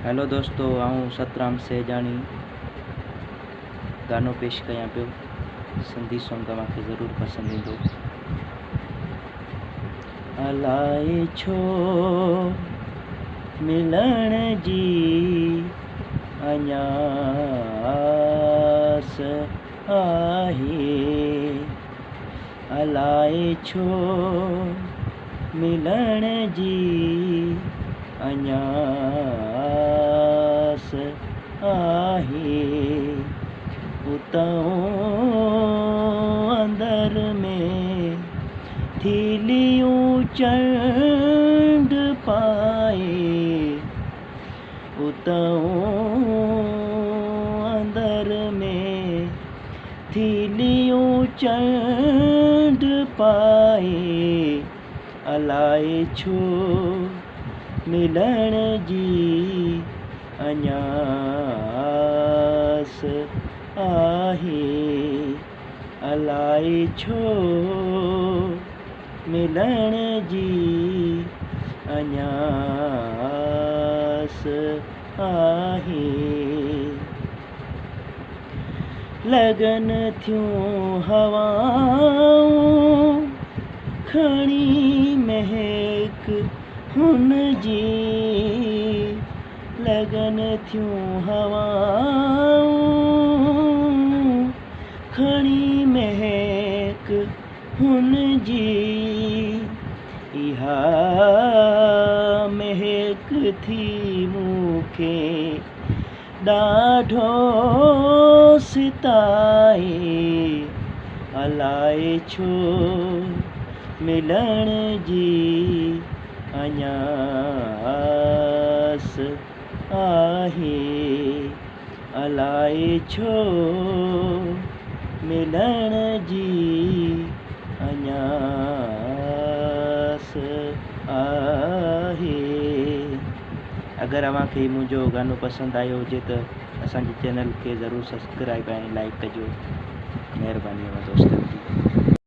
Hello दोस्तों, आऊँ सतराम सेजाणी गानो पेश कयां पियो। सिंधी सॉन्ग तव्हांखे ज़रूर पसंद ईंदो। अलाए छो मिलण जी अञा आस आहे, अलाए छो मिलण जी अञा आस आहे। उतां अंदर में थीलियूं चंड पाए, उतां अंदर में थीलियूं चंड पाए। अलाए छो मिलण जी अञा आस आहे, अलाए छो मिलण जी अञा आस आहे। लगन थियूं हवाऊं खणी महक हुन जी, लगन थियूं हवाऊं खणी महक हुन जी। इहा महक थी मूंखे ॾाढो सिताए, अलाए छो मिलण जी अञा आस आहे, अलाए छो मिलण जी अञा आस आहे। अगर अव्हांखे मुंहिंजो गानो पसंदि आयो हुजे त असांजे चैनल खे ज़रूरु सब्सक्राइब ऐं लाइक कजो। महिरबानी दोस्तनि जी।